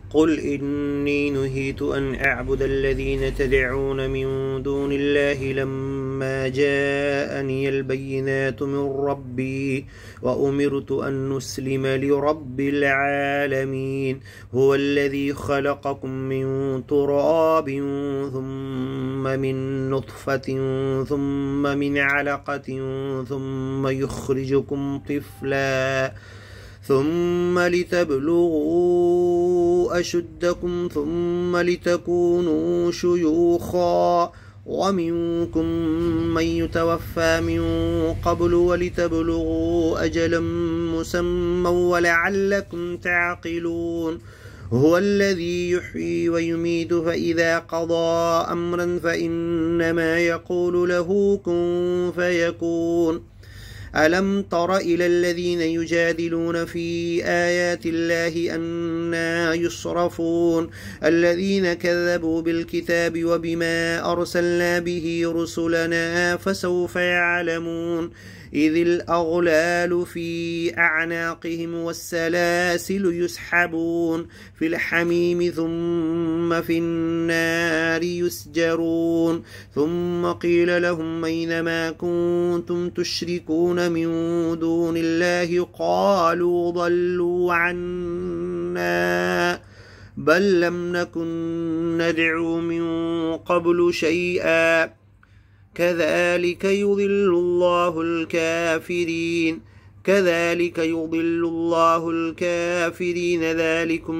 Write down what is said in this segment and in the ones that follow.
قل إني نهيت أن أعبد الذين تدعون من دون الله لما جاءني البينات من ربي وأمرت أن نسلم لرب العالمين هو الذي خلقكم من تراب ثم من نطفة ثم من علقة ثم يخرجكم طفلا ثم لتبلغوا أشدكم ثم لتكونوا شيوخا ومنكم من يتوفى من قبل ولتبلغوا أجلا مسمى ولعلكم تعقلون هو الذي يحيي ويميت فإذا قضى أمرا فإنما يقول له كن فيكون ألم تر إلى الذين يجادلون في آيات الله أنى يصرفون الذين كذبوا بالكتاب وبما أرسلنا به رسلنا فسوف يعلمون إذ الأغلال في أعناقهم والسلاسل يسحبون في الحميم ثم في النار يسجرون ثم قيل لهم أينما كنتم تشركون من دون الله قالوا ضلوا عنا بل لم نكن ندعو من قبل شيئا كذلك يضل الله الكافرين ذلكم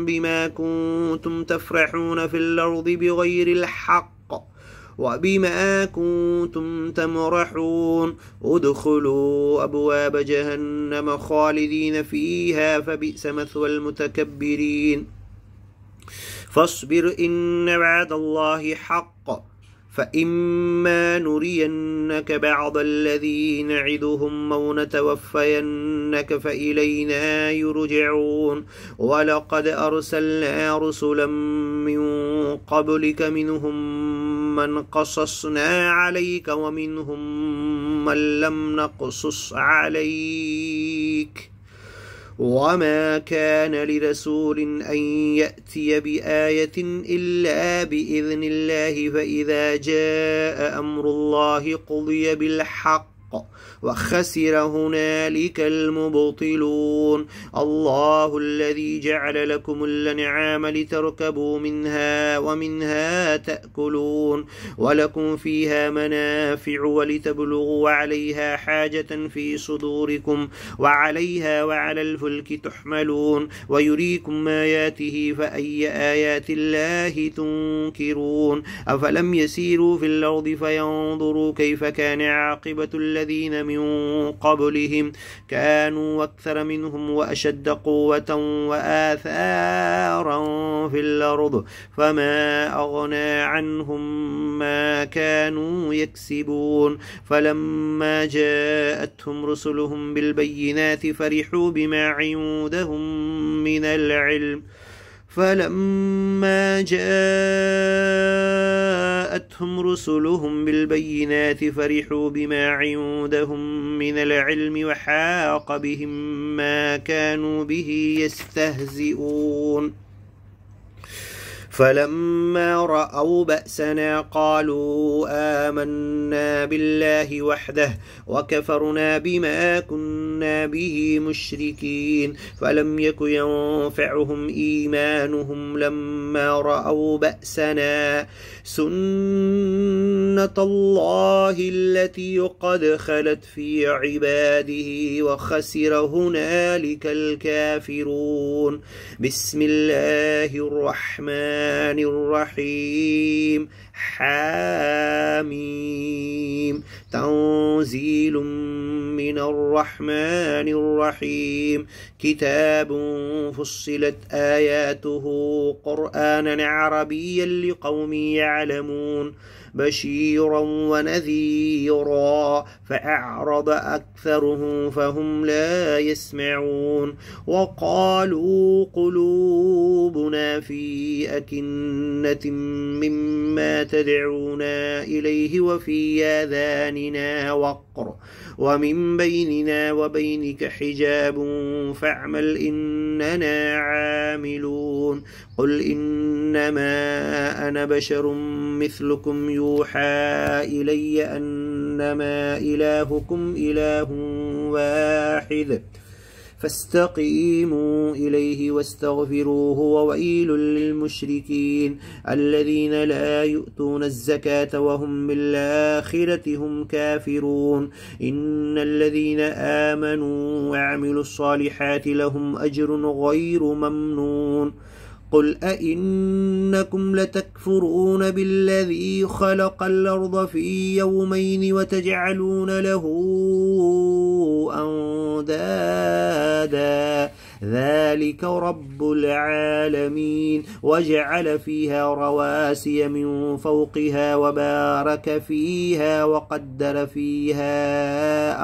بما كنتم تفرحون في الأرض بغير الحق وبما كنتم تمرحون ادخلوا أبواب جهنم خالدين فيها فبئس مثوى المتكبرين فاصبر إن وعد الله حق فإما نرينك بعض الذي نعدهم أو نتوفينك فإلينا يرجعون ولقد أرسلنا رسلا من قبلك منهم من قصصنا عليك ومنهم من لم نقصص عليك وما كان لرسول أن يأتي بآية إلا بإذن الله فإذا جاء أمر الله قضي بالحق وخسر هنالك المبطلون الله الذي جعل لكم الأنعام لتركبوا منها ومنها تأكلون ولكم فيها منافع ولتبلغوا عليها حاجة في صدوركم وعليها وعلى الفلك تحملون ويريكم آياته فأي آيات الله تنكرون أفلم يسيروا في الأرض فينظروا كيف كان عاقبة الذين من قبلهم كانوا أكثر منهم وأشد قوة وآثارا في الأرض فما أغنى عنهم ما كانوا يكسبون فلما جاءتهم رسلهم بالبينات فرحوا بما عندهم من العلم وحاق بهم ما كانوا به يستهزئون فلما رأوا بأسنا قالوا آمنا بالله وحده وكفرنا بما كنا به مشركين فلم يك ينفعهم إيمانهم لما رأوا بأسنا سنة الله التي قد خلت في عباده وخسر هنالك الكافرون بسم الله الرحمن الرحيم حاميم تنزيل من الرحمن الرحيم كتاب فصلت آياته قرآنا عربيا لقوم يعلمون بشيرا ونذيرا فأعرض أكثرهم فهم لا يسمعون وقالوا قلوبنا في أكنة مما تدعونا إليه وفي آذاننا وقر ومن بيننا وبينك حجاب فاعمل إننا عاملون قل إنما أنا بشر مثلكم يوحى إلي أنما إلهكم إله واحد فاستقيموا إليه واستغفروه وويل للمشركين الذين لا يؤتون الزكاة وهم بالآخرة هم كافرون إن الذين آمنوا وعملوا الصالحات لهم أجر غير ممنون قل أئنكم لتكفرون بالذي خلق الأرض في يومين وتجعلون له أندادا ذلك رب العالمين وجعل فيها رواسي من فوقها وبارك فيها وقدر فيها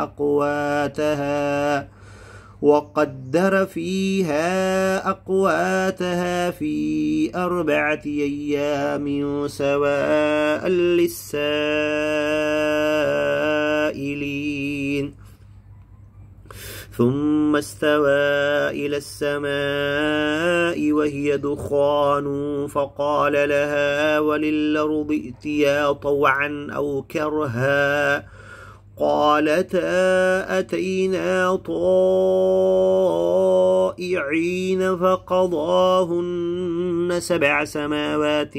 أقواتها في 4 أيام سواء للسائلين ثم استوى إلى السماء وهي دخان فقال لها وللأرض ائتيا طوعا أو كرها قالتا أتينا طائعين فقضاهن 7 سماوات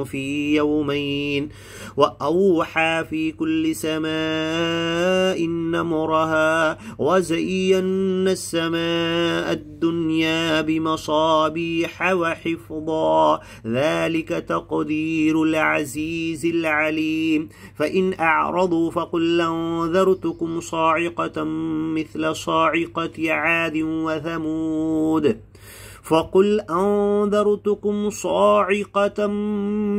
في يومين وأوحى في كل سماء أمرها وزينا السماء الدنيا بمصابيح وحفظا ذلك تقدير العزيز العليم فإن أعرضوا فقل أنذرتكم صاعقة مثل صاعقة عاد وثمود فقل أنذرتكم صاعقة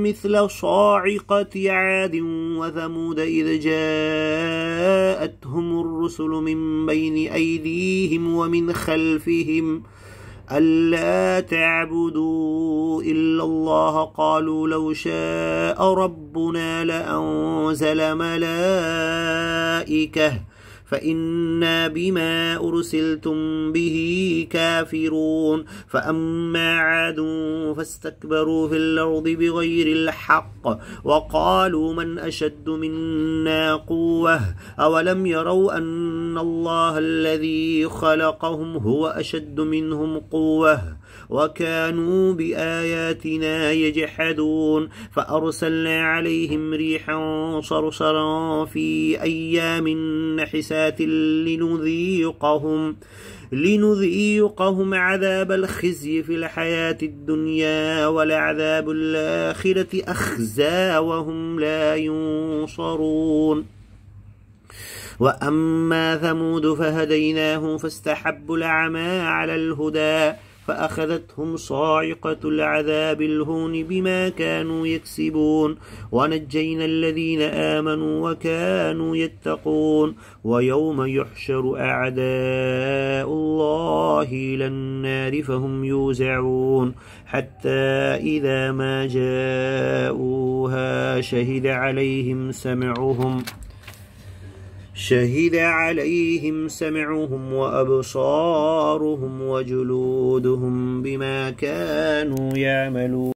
مثل صاعقة عاد وثمود إذ جاءتهم الرسل من بين أيديهم ومن خلفهم ألا تعبدوا إلا الله قالوا لو شاء ربنا لأنزل ملائكة فإنا بما أرسلتم به كافرون فأما عاد فاستكبروا في الأرض بغير الحق وقالوا من أشد منا قوة أولم يروا أن الله الذي خلقهم هو أشد منهم قوة وكانوا بآياتنا يجحدون فأرسلنا عليهم ريحا صرصرا في أيام نحسات لنذيقهم عذاب الخزي في الحياة الدنيا ولعذاب الآخرة أخزى وهم لا ينصرون وأما ثمود فهديناهم فاستحبوا العمى على الهدى فأخذتهم صاعقة العذاب الهون بما كانوا يكسبون ونجينا الذين آمنوا وكانوا يتقون ويوم يحشر أعداء الله إلى النار فهم يوزعون حتى إذا ما جاءوها شهد عليهم سمعهم وأبصارهم وجلودهم بما كانوا يعملون